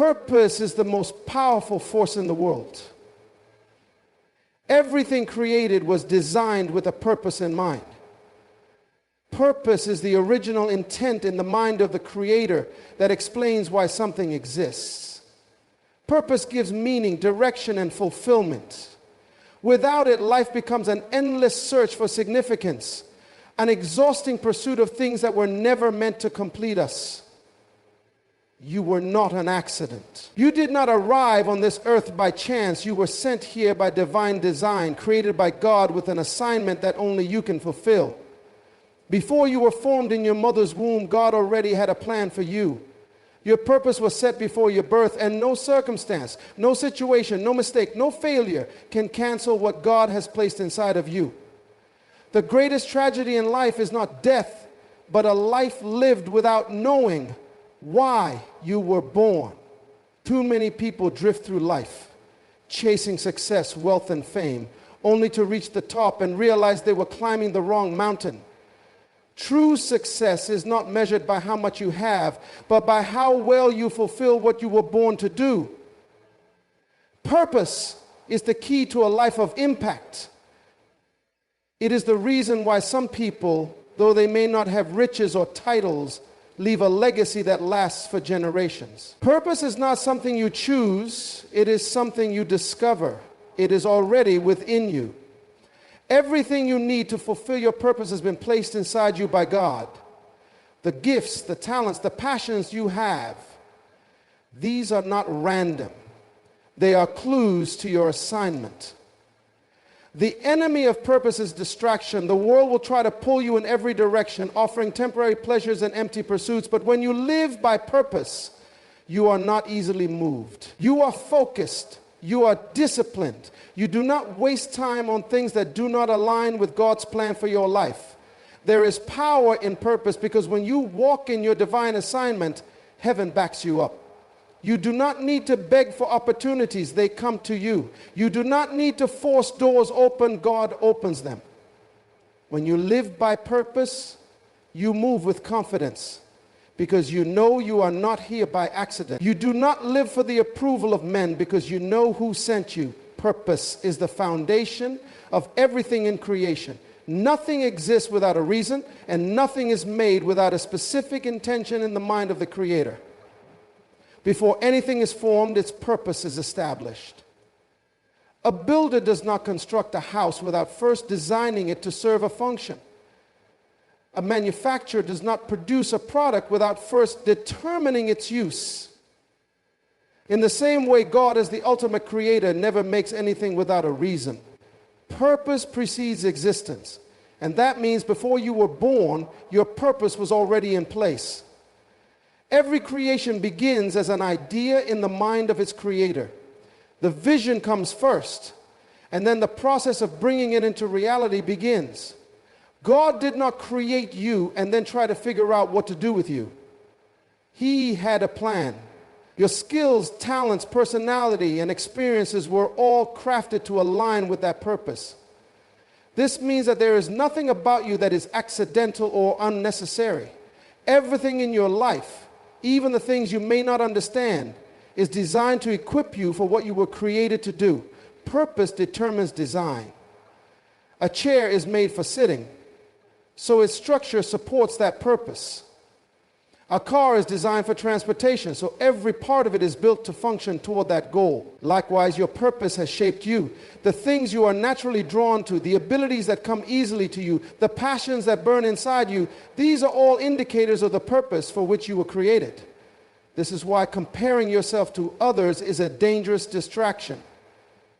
Purpose is the most powerful force in the world. Everything created was designed with a purpose in mind. Purpose is the original intent in the mind of the Creator that explains why something exists. Purpose gives meaning, direction, and fulfillment. Without it, life becomes an endless search for significance, an exhausting pursuit of things that were never meant to complete us. You were not an accident. You did not arrive on this earth by chance. You were sent here by divine design, created by God with an assignment that only you can fulfill. Before you were formed in your mother's womb, God already had a plan for you. Your purpose was set before your birth, and no circumstance, no situation, no mistake, no failure can cancel what God has placed inside of you. The greatest tragedy in life is not death, but a life lived without knowing why you were born. Too many people drift through life, chasing success, wealth, and fame, only to reach the top and realize they were climbing the wrong mountain. True success is not measured by how much you have, but by how well you fulfill what you were born to do. Purpose is the key to a life of impact. It is the reason why some people, though they may not have riches or titles, leave a legacy that lasts for generations. Purpose is not something you choose, it is something you discover. It is already within you. Everything you need to fulfill your purpose has been placed inside you by God. The gifts, the talents, the passions you have, these are not random. They are clues to your assignment. The enemy of purpose is distraction. The world will try to pull you in every direction, offering temporary pleasures and empty pursuits. But when you live by purpose, you are not easily moved. You are focused. You are disciplined. You do not waste time on things that do not align with God's plan for your life. There is power in purpose because when you walk in your divine assignment, heaven backs you up. You do not need to beg for opportunities, they come to you. You do not need to force doors open, God opens them. When you live by purpose, you move with confidence because you know you are not here by accident. You do not live for the approval of men because you know who sent you. Purpose is the foundation of everything in creation. Nothing exists without a reason, and nothing is made without a specific intention in the mind of the Creator. Before anything is formed, its purpose is established. A builder does not construct a house without first designing it to serve a function. A manufacturer does not produce a product without first determining its use. In the same way, God, as the ultimate creator, never makes anything without a reason. Purpose precedes existence, and that means before you were born, your purpose was already in place. Every creation begins as an idea in the mind of its creator. The vision comes first, and then the process of bringing it into reality begins. God did not create you and then try to figure out what to do with you. He had a plan. Your skills, talents, personality, and experiences were all crafted to align with that purpose. This means that there is nothing about you that is accidental or unnecessary. Everything in your life, even the things you may not understand, is designed to equip you for what you were created to do. Purpose determines design. A chair is made for sitting, so its structure supports that purpose. A car is designed for transportation, so every part of it is built to function toward that goal. Likewise, your purpose has shaped you. The things you are naturally drawn to, the abilities that come easily to you, the passions that burn inside you, these are all indicators of the purpose for which you were created. This is why comparing yourself to others is a dangerous distraction.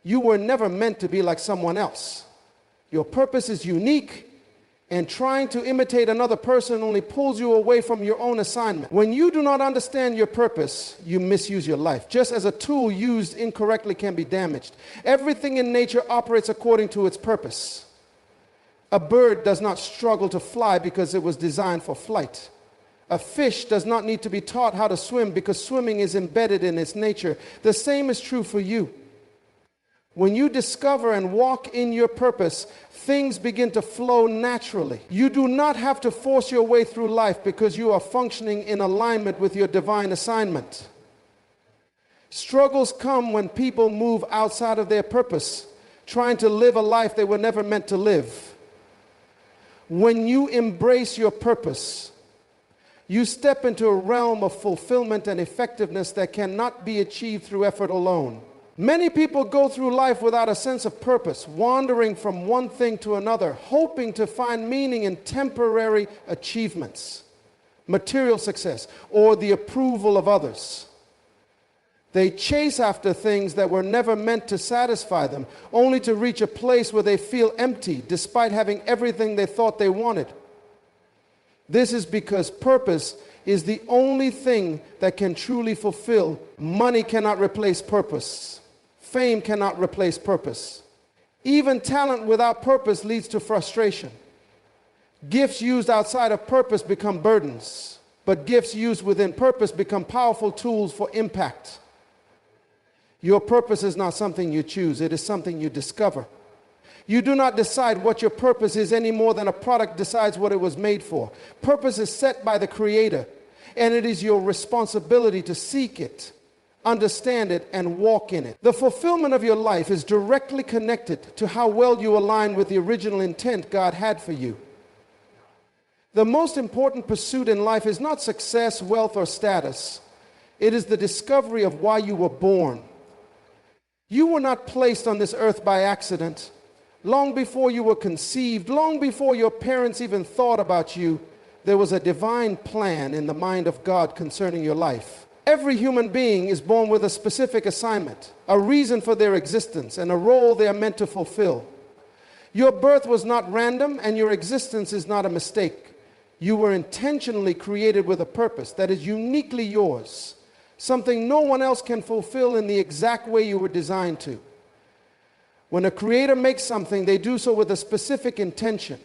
You were never meant to be like someone else. Your purpose is unique, and trying to imitate another person only pulls you away from your own assignment. When you do not understand your purpose, you misuse your life. Just as a tool used incorrectly can be damaged. Everything in nature operates according to its purpose. A bird does not struggle to fly because it was designed for flight. A fish does not need to be taught how to swim because swimming is embedded in its nature. The same is true for you. When you discover and walk in your purpose, things begin to flow naturally. You do not have to force your way through life because you are functioning in alignment with your divine assignment. Struggles come when people move outside of their purpose, trying to live a life they were never meant to live. When you embrace your purpose, you step into a realm of fulfillment and effectiveness that cannot be achieved through effort alone. Many people go through life without a sense of purpose, wandering from one thing to another, hoping to find meaning in temporary achievements, material success, or the approval of others. They chase after things that were never meant to satisfy them, only to reach a place where they feel empty despite having everything they thought they wanted. This is because purpose is the only thing that can truly fulfill. Money cannot replace purpose. Fame cannot replace purpose. Even talent without purpose leads to frustration. Gifts used outside of purpose become burdens, but gifts used within purpose become powerful tools for impact. Your purpose is not something you choose, it is something you discover. You do not decide what your purpose is any more than a product decides what it was made for. Purpose is set by the Creator, and it is your responsibility to seek it, understand it, and walk in it. The fulfillment of your life is directly connected to how well you align with the original intent God had for you. The most important pursuit in life is not success, wealth, or status. It is the discovery of why you were born. You were not placed on this earth by accident. Long before you were conceived, long before your parents even thought about you, there was a divine plan in the mind of God concerning your life. Every human being is born with a specific assignment, a reason for their existence, and a role they are meant to fulfill. Your birth was not random, and your existence is not a mistake. You were intentionally created with a purpose that is uniquely yours, something no one else can fulfill in the exact way you were designed to. When a creator makes something, they do so with a specific intention.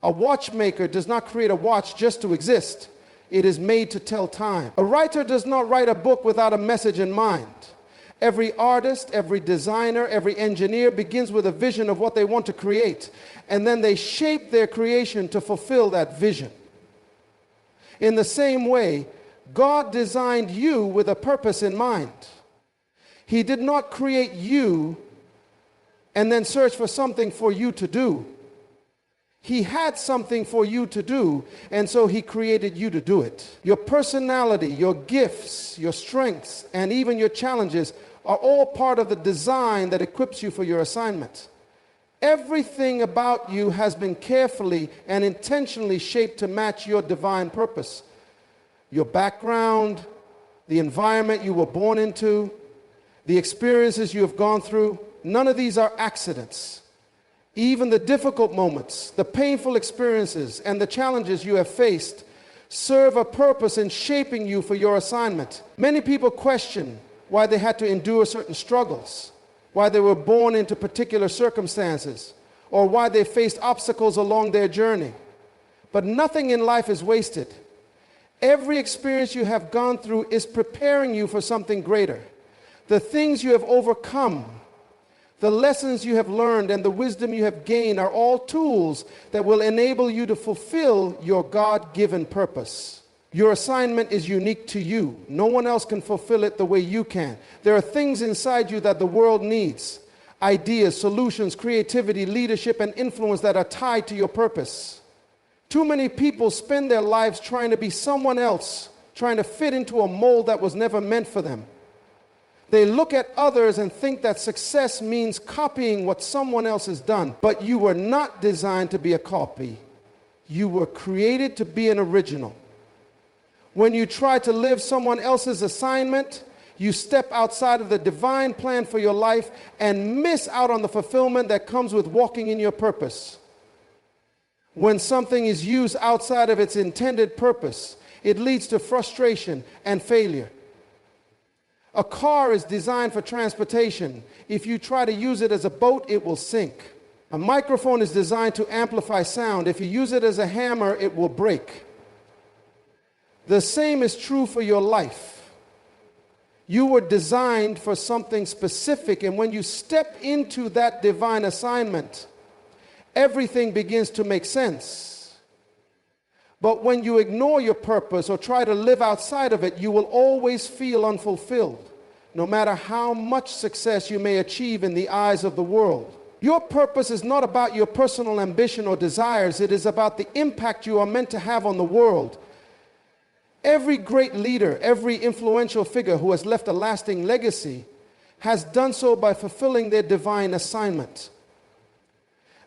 A watchmaker does not create a watch just to exist. It is made to tell time. A writer does not write a book without a message in mind. Every artist, every designer, every engineer begins with a vision of what they want to create, and then they shape their creation to fulfill that vision. In the same way, God designed you with a purpose in mind. He did not create you and then search for something for you to do. He had something for you to do, and so he created you to do it. Your personality, your gifts, your strengths, and even your challenges are all part of the design that equips you for your assignment. Everything about you has been carefully and intentionally shaped to match your divine purpose. Your background, the environment you were born into, the experiences you have gone through, none of these are accidents. Even the difficult moments, the painful experiences, and the challenges you have faced serve a purpose in shaping you for your assignment. Many people question why they had to endure certain struggles, why they were born into particular circumstances, or why they faced obstacles along their journey. But nothing in life is wasted. Every experience you have gone through is preparing you for something greater. The things you have overcome, the lessons you have learned, and the wisdom you have gained are all tools that will enable you to fulfill your God-given purpose. Your assignment is unique to you. No one else can fulfill it the way you can. There are things inside you that the world needs. Ideas, solutions, creativity, leadership, and influence that are tied to your purpose. Too many people spend their lives trying to be someone else, trying to fit into a mold that was never meant for them. They look at others and think that success means copying what someone else has done. But you were not designed to be a copy. You were created to be an original. When you try to live someone else's assignment, you step outside of the divine plan for your life and miss out on the fulfillment that comes with walking in your purpose. When something is used outside of its intended purpose, it leads to frustration and failure. A car is designed for transportation. If you try to use it as a boat, it will sink. A microphone is designed to amplify sound. If you use it as a hammer, it will break. The same is true for your life. You were designed for something specific, and when you step into that divine assignment, everything begins to make sense. But when you ignore your purpose or try to live outside of it, you will always feel unfulfilled, no matter how much success you may achieve in the eyes of the world. Your purpose is not about your personal ambition or desires. It is about the impact you are meant to have on the world. Every great leader, every influential figure who has left a lasting legacy has done so by fulfilling their divine assignment.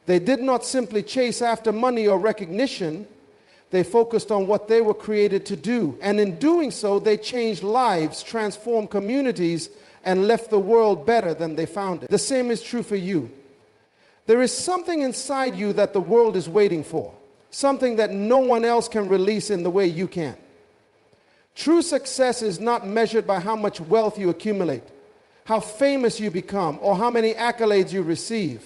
They did not simply chase after money or recognition. They focused on what they were created to do. And in doing so, they changed lives, transformed communities, and left the world better than they found it. The same is true for you. There is something inside you that the world is waiting for, something that no one else can release in the way you can. True success is not measured by how much wealth you accumulate, how famous you become, or how many accolades you receive.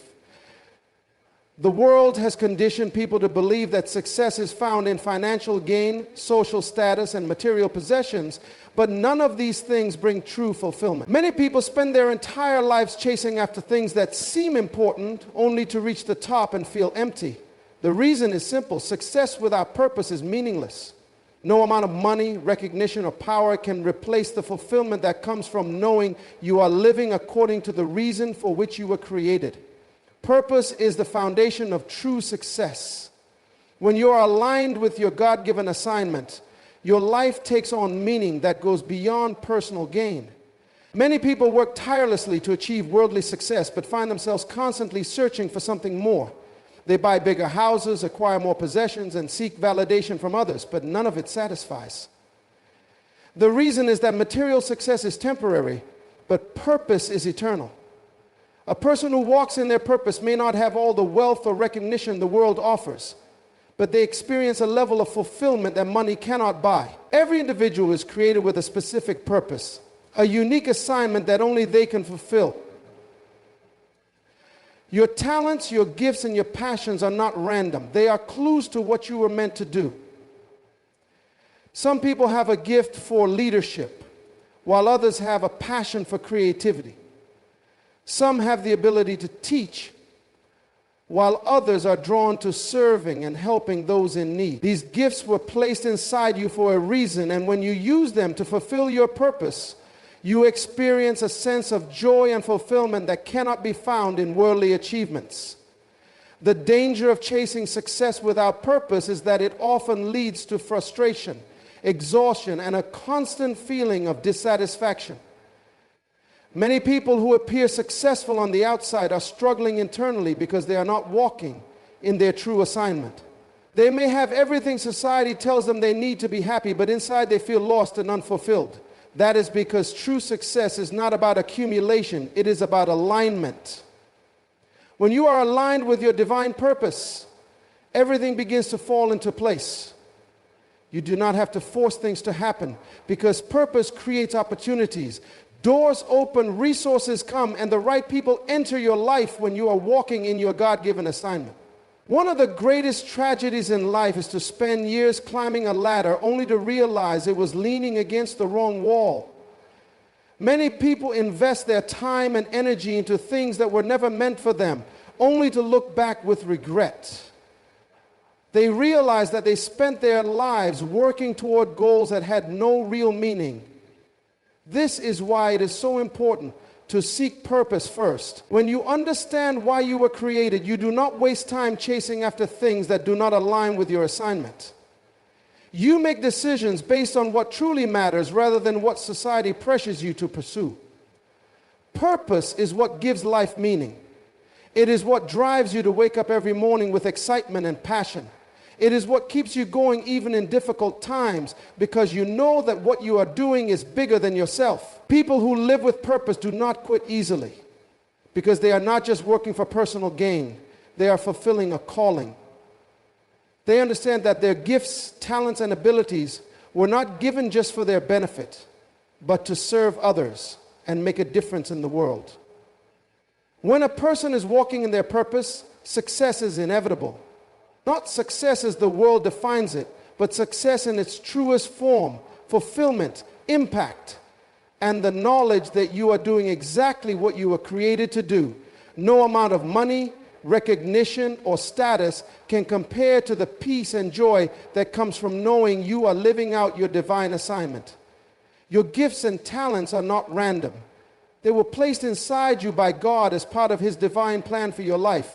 The world has conditioned people to believe that success is found in financial gain, social status, and material possessions, but none of these things bring true fulfillment. Many people spend their entire lives chasing after things that seem important only to reach the top and feel empty. The reason is simple: success without purpose is meaningless. No amount of money, recognition, or power can replace the fulfillment that comes from knowing you are living according to the reason for which you were created. Purpose is the foundation of true success. When you are aligned with your God-given assignment, your life takes on meaning that goes beyond personal gain. Many people work tirelessly to achieve worldly success, but find themselves constantly searching for something more. They buy bigger houses, acquire more possessions, and seek validation from others, but none of it satisfies. The reason is that material success is temporary, but purpose is eternal. A person who walks in their purpose may not have all the wealth or recognition the world offers, but they experience a level of fulfillment that money cannot buy. Every individual is created with a specific purpose, a unique assignment that only they can fulfill. Your talents, your gifts, and your passions are not random. They are clues to what you were meant to do. Some people have a gift for leadership, while others have a passion for creativity. Some have the ability to teach, while others are drawn to serving and helping those in need. These gifts were placed inside you for a reason, and when you use them to fulfill your purpose, you experience a sense of joy and fulfillment that cannot be found in worldly achievements. The danger of chasing success without purpose is that it often leads to frustration, exhaustion, and a constant feeling of dissatisfaction. Many people who appear successful on the outside are struggling internally because they are not walking in their true assignment. They may have everything society tells them they need to be happy, but inside they feel lost and unfulfilled. That is because true success is not about accumulation, it is about alignment. When you are aligned with your divine purpose, everything begins to fall into place. You do not have to force things to happen because purpose creates opportunities. Doors open, resources come, and the right people enter your life when you are walking in your God-given assignment. One of the greatest tragedies in life is to spend years climbing a ladder only to realize it was leaning against the wrong wall. Many people invest their time and energy into things that were never meant for them, only to look back with regret. They realize that they spent their lives working toward goals that had no real meaning. This is why it is so important to seek purpose first. When you understand why you were created, you do not waste time chasing after things that do not align with your assignment. You make decisions based on what truly matters rather than what society pressures you to pursue. Purpose is what gives life meaning. It is what drives you to wake up every morning with excitement and passion. It is what keeps you going even in difficult times because you know that what you are doing is bigger than yourself. People who live with purpose do not quit easily because they are not just working for personal gain. They are fulfilling a calling. They understand that their gifts, talents, and abilities were not given just for their benefit, but to serve others and make a difference in the world. When a person is walking in their purpose, success is inevitable. Not success as the world defines it, but success in its truest form, fulfillment, impact, and the knowledge that you are doing exactly what you were created to do. No amount of money, recognition, or status can compare to the peace and joy that comes from knowing you are living out your divine assignment. Your gifts and talents are not random. They were placed inside you by God as part of His divine plan for your life.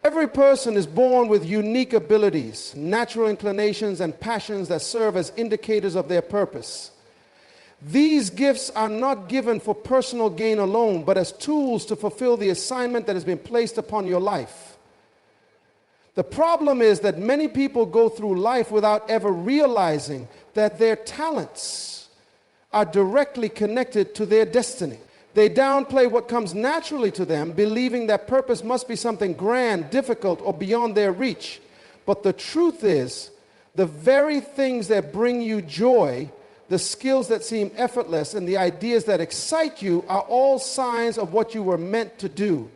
Every person is born with unique abilities, natural inclinations, and passions that serve as indicators of their purpose. These gifts are not given for personal gain alone, but as tools to fulfill the assignment that has been placed upon your life. The problem is that many people go through life without ever realizing that their talents are directly connected to their destiny. They downplay what comes naturally to them, believing that purpose must be something grand, difficult, or beyond their reach. But the truth is, the very things that bring you joy, the skills that seem effortless, and the ideas that excite you are all signs of what you were meant to do.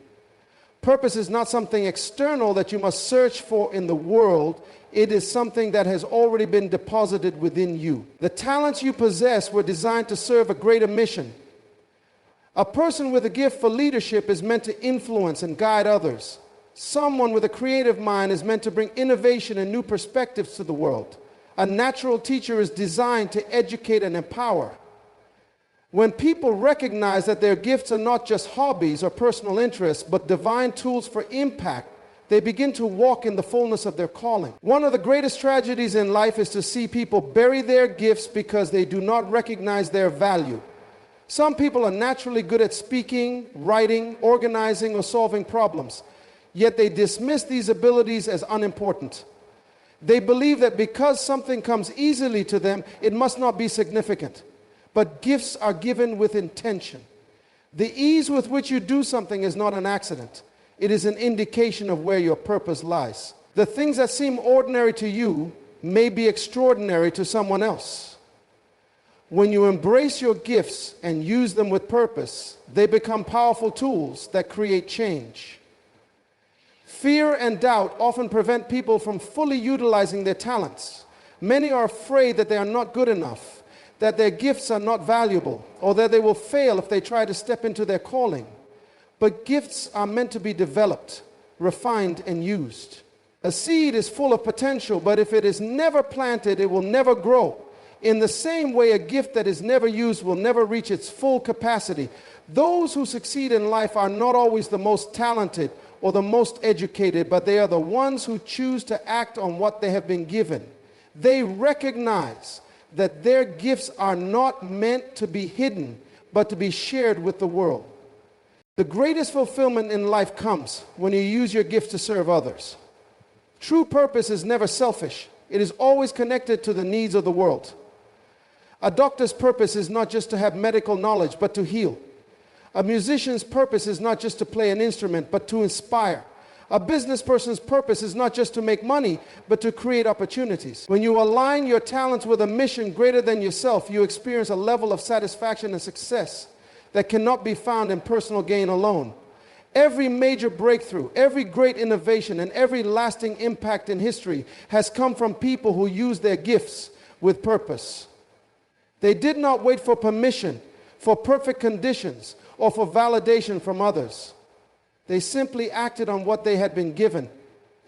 Purpose is not something external that you must search for in the world. It is something that has already been deposited within you. The talents you possess were designed to serve a greater mission. A person with a gift for leadership is meant to influence and guide others. Someone with a creative mind is meant to bring innovation and new perspectives to the world. A natural teacher is designed to educate and empower. When people recognize that their gifts are not just hobbies or personal interests, but divine tools for impact, they begin to walk in the fullness of their calling. One of the greatest tragedies in life is to see people bury their gifts because they do not recognize their value. Some people are naturally good at speaking, writing, organizing, or solving problems, yet they dismiss these abilities as unimportant. They believe that because something comes easily to them, it must not be significant. But gifts are given with intention. The ease with which you do something is not an accident. It is an indication of where your purpose lies. The things that seem ordinary to you may be extraordinary to someone else. When you embrace your gifts and use them with purpose, they become powerful tools that create change. Fear and doubt often prevent people from fully utilizing their talents. Many are afraid that they are not good enough, that their gifts are not valuable, or that they will fail if they try to step into their calling. But gifts are meant to be developed, refined, and used. A seed is full of potential, but if it is never planted, it will never grow. In the same way, a gift that is never used will never reach its full capacity. Those who succeed in life are not always the most talented or the most educated, but they are the ones who choose to act on what they have been given. They recognize that their gifts are not meant to be hidden, but to be shared with the world. The greatest fulfillment in life comes when you use your gift to serve others. True purpose is never selfish. It is always connected to the needs of the world. A doctor's purpose is not just to have medical knowledge, but to heal. A musician's purpose is not just to play an instrument, but to inspire. A business person's purpose is not just to make money, but to create opportunities. When you align your talents with a mission greater than yourself, you experience a level of satisfaction and success that cannot be found in personal gain alone. Every major breakthrough, every great innovation, and every lasting impact in history has come from people who use their gifts with purpose. They did not wait for permission, for perfect conditions, or for validation from others. They simply acted on what they had been given,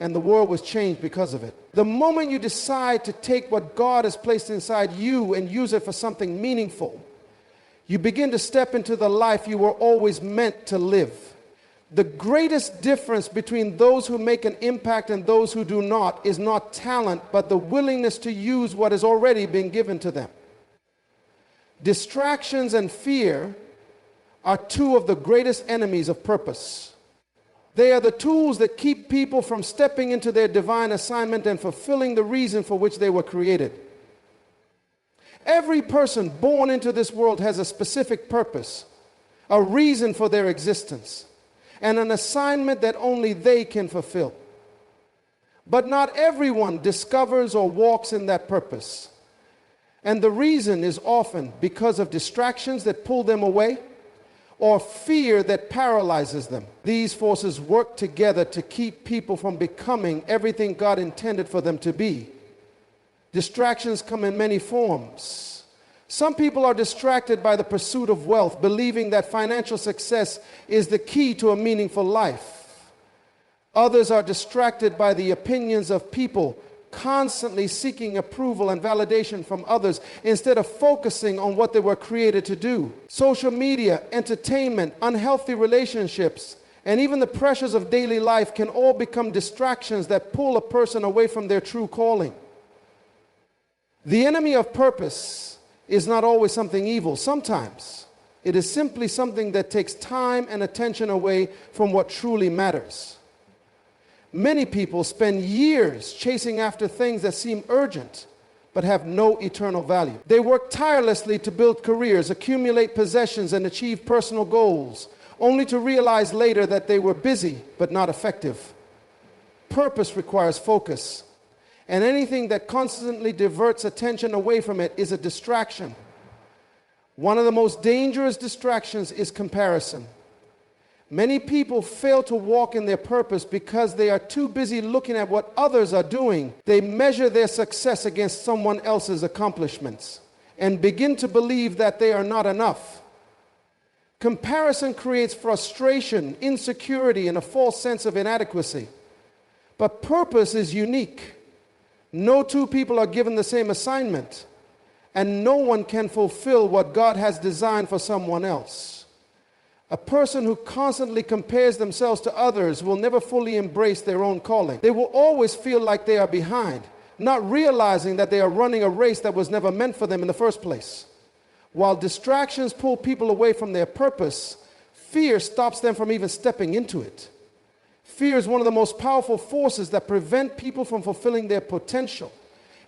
and the world was changed because of it. The moment you decide to take what God has placed inside you and use it for something meaningful, you begin to step into the life you were always meant to live. The greatest difference between those who make an impact and those who do not is not talent, but the willingness to use what has already been given to them. Distractions and fear are two of the greatest enemies of purpose. They are the tools that keep people from stepping into their divine assignment and fulfilling the reason for which they were created. Every person born into this world has a specific purpose, a reason for their existence, and an assignment that only they can fulfill. But not everyone discovers or walks in that purpose. And the reason is often because of distractions that pull them away or fear that paralyzes them. These forces work together to keep people from becoming everything God intended for them to be. Distractions come in many forms. Some people are distracted by the pursuit of wealth, believing that financial success is the key to a meaningful life. Others are distracted by the opinions of people, constantly seeking approval and validation from others instead of focusing on what they were created to do. Social media, entertainment, unhealthy relationships, and even the pressures of daily life can all become distractions that pull a person away from their true calling. The enemy of purpose is not always something evil. Sometimes it is simply something that takes time and attention away from what truly matters. Many people spend years chasing after things that seem urgent but have no eternal value. They work tirelessly to build careers, accumulate possessions, and achieve personal goals, only to realize later that they were busy but not effective. Purpose requires focus, and anything that constantly diverts attention away from it is a distraction. One of the most dangerous distractions is comparison. Many people fail to walk in their purpose because they are too busy looking at what others are doing. They measure their success against someone else's accomplishments and begin to believe that they are not enough. Comparison creates frustration, insecurity, and a false sense of inadequacy. But purpose is unique. No two people are given the same assignment, and no one can fulfill what God has designed for someone else. A person who constantly compares themselves to others will never fully embrace their own calling. They will always feel like they are behind, not realizing that they are running a race that was never meant for them in the first place. While distractions pull people away from their purpose, fear stops them from even stepping into it. Fear is one of the most powerful forces that prevent people from fulfilling their potential.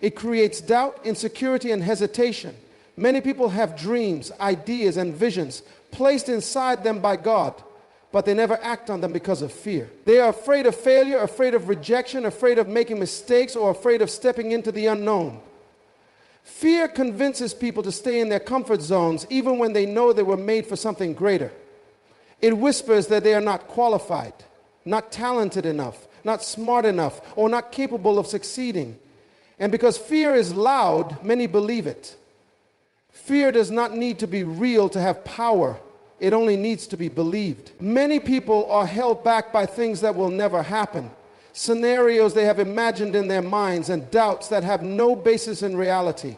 It creates doubt, insecurity, and hesitation. Many people have dreams, ideas, and visions placed inside them by God, but they never act on them because of fear. They are afraid of failure, afraid of rejection, afraid of making mistakes, or afraid of stepping into the unknown. Fear convinces people to stay in their comfort zones even when they know they were made for something greater. It whispers that they are not qualified, not talented enough, not smart enough, or not capable of succeeding. And because fear is loud, many believe it. Fear does not need to be real to have power. It only needs to be believed. Many people are held back by things that will never happen, scenarios they have imagined in their minds, and doubts that have no basis in reality.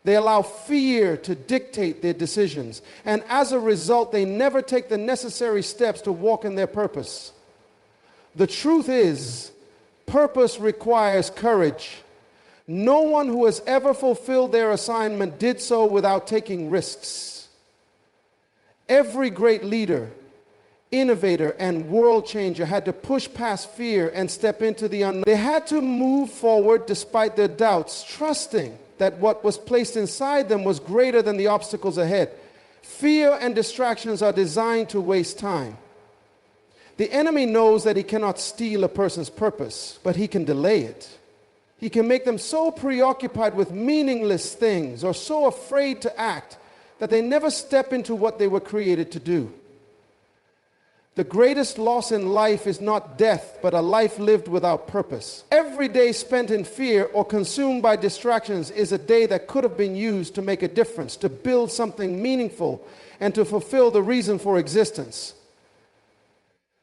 They allow fear to dictate their decisions, and as a result, they never take the necessary steps to walk in their purpose. The truth is, purpose requires courage. No one who has ever fulfilled their assignment did so without taking risks. Every great leader, innovator, and world changer had to push past fear and step into the unknown. They had to move forward despite their doubts, trusting that what was placed inside them was greater than the obstacles ahead. Fear and distractions are designed to waste time. The enemy knows that he cannot steal a person's purpose, but he can delay it. He can make them so preoccupied with meaningless things or so afraid to act that they never step into what they were created to do. The greatest loss in life is not death, but a life lived without purpose. Every day spent in fear or consumed by distractions is a day that could have been used to make a difference, to build something meaningful, and to fulfill the reason for existence.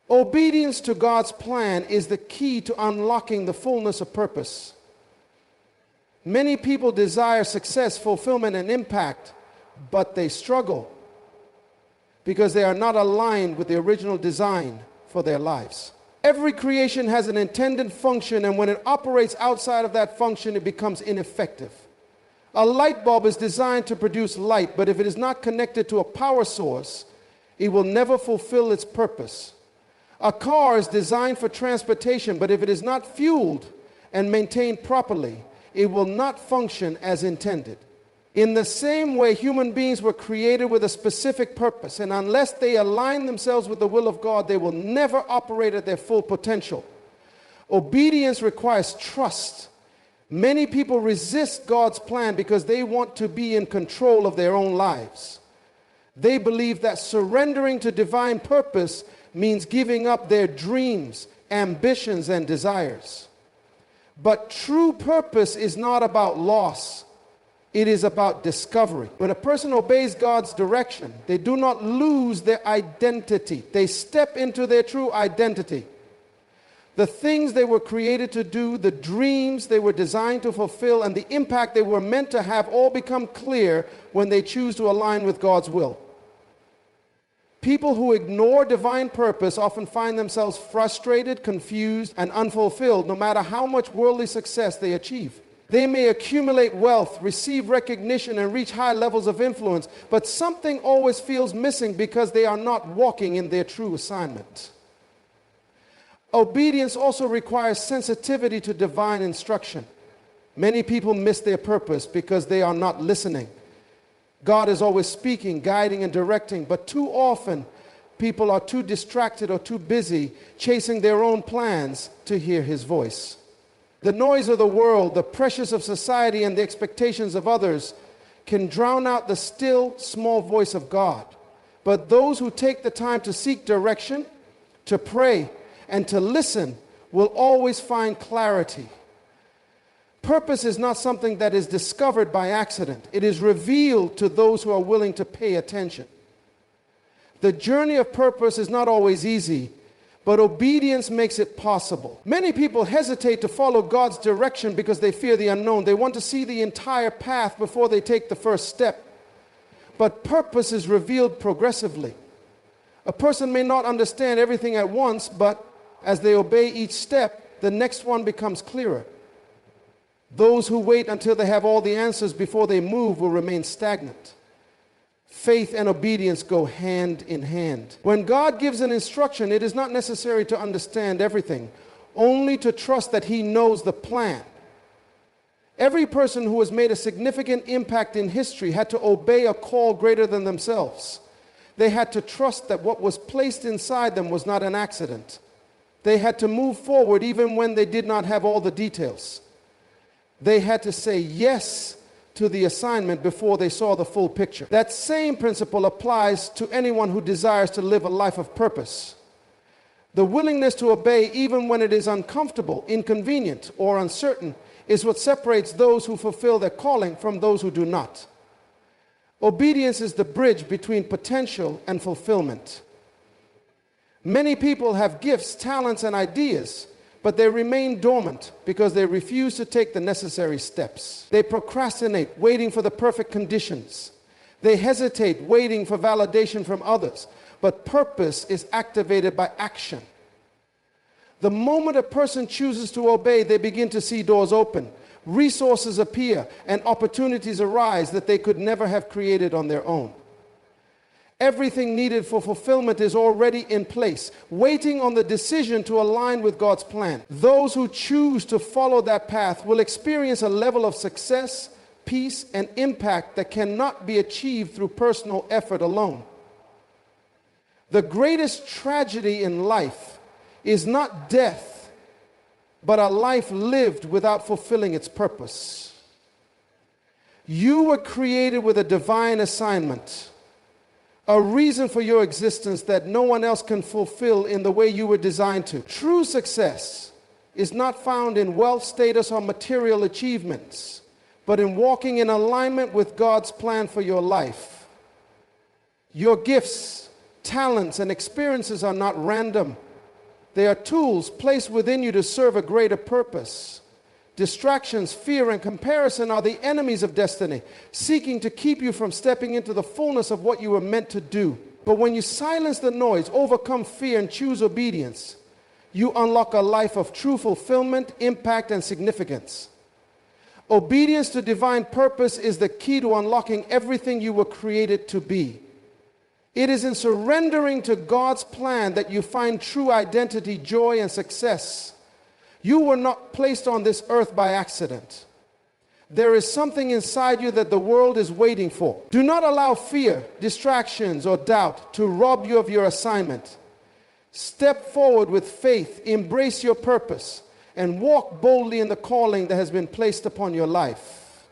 Obedience to God's plan is the key to unlocking the fullness of purpose. Many people desire success, fulfillment, and impact, but they struggle because they are not aligned with the original design for their lives. Every creation has an intended function, and when it operates outside of that function, it becomes ineffective. A light bulb is designed to produce light, but if it is not connected to a power source, it will never fulfill its purpose. A car is designed for transportation, but if it is not fueled and maintained properly, it will not function as intended. In the same way, human beings were created with a specific purpose, and unless they align themselves with the will of God, they will never operate at their full potential. Obedience requires trust. Many people resist God's plan because they want to be in control of their own lives. They believe that surrendering to divine purpose means giving up their dreams, ambitions, and desires. But true purpose is not about loss. It is about discovery. When a person obeys God's direction, they do not lose their identity. They step into their true identity. The things they were created to do, the dreams they were designed to fulfill, and the impact they were meant to have all become clear when they choose to align with God's will. People who ignore divine purpose often find themselves frustrated, confused, and unfulfilled no matter how much worldly success they achieve. They may accumulate wealth, receive recognition, and reach high levels of influence, but something always feels missing because they are not walking in their true assignment. Obedience also requires sensitivity to divine instruction. Many people miss their purpose because they are not listening. God is always speaking, guiding, and directing, but too often people are too distracted or too busy chasing their own plans to hear His voice. The noise of the world, the pressures of society, and the expectations of others can drown out the still, small voice of God. But those who take the time to seek direction, to pray, and to listen will always find clarity. Purpose is not something that is discovered by accident. It is revealed to those who are willing to pay attention. The journey of purpose is not always easy, but obedience makes it possible. Many people hesitate to follow God's direction because they fear the unknown. They want to see the entire path before they take the first step. But purpose is revealed progressively. A person may not understand everything at once, but as they obey each step, the next one becomes clearer. Those who wait until they have all the answers before they move will remain stagnant. Faith and obedience go hand in hand. When God gives an instruction, it is not necessary to understand everything, only to trust that He knows the plan. Every person who has made a significant impact in history had to obey a call greater than themselves. They had to trust that what was placed inside them was not an accident. They had to move forward even when they did not have all the details. They had to say yes to the assignment before they saw the full picture. That same principle applies to anyone who desires to live a life of purpose. The willingness to obey even when it is uncomfortable, inconvenient, or uncertain is what separates those who fulfill their calling from those who do not. Obedience is the bridge between potential and fulfillment. Many people have gifts, talents, and ideas, but they remain dormant because they refuse to take the necessary steps. They procrastinate, waiting for the perfect conditions. They hesitate, waiting for validation from others. But purpose is activated by action. The moment a person chooses to obey, they begin to see doors open. Resources appear and opportunities arise that they could never have created on their own. Everything needed for fulfillment is already in place, waiting on the decision to align with God's plan. Those who choose to follow that path will experience a level of success, peace, and impact that cannot be achieved through personal effort alone. The greatest tragedy in life is not death, but a life lived without fulfilling its purpose. You were created with a divine assignment, a reason for your existence that no one else can fulfill in the way you were designed to. True success is not found in wealth, status, or material achievements, but in walking in alignment with God's plan for your life. Your gifts, talents, and experiences are not random. They are tools placed within you to serve a greater purpose. Distractions, fear, and comparison are the enemies of destiny, seeking to keep you from stepping into the fullness of what you were meant to do. But when you silence the noise, overcome fear, and choose obedience, you unlock a life of true fulfillment, impact, and significance. Obedience to divine purpose is the key to unlocking everything you were created to be. It is in surrendering to God's plan that you find true identity, joy, and success. You were not placed on this earth by accident. There is something inside you that the world is waiting for. Do not allow fear, distractions, or doubt to rob you of your assignment. Step forward with faith, embrace your purpose, and walk boldly in the calling that has been placed upon your life.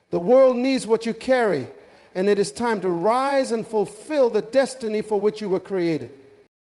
The world needs what you carry, and it is time to rise and fulfill the destiny for which you were created.